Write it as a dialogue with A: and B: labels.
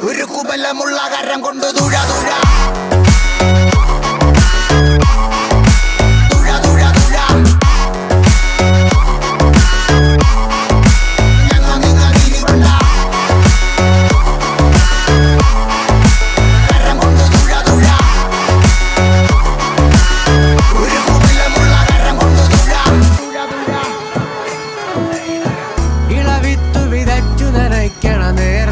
A: ഒരു കുബലമുള്ള കരം കൊണ്ട് തുഴ തുഴ
B: ഇളവിത്തു വിതച്ചു നനയ്ക്കണ നേരം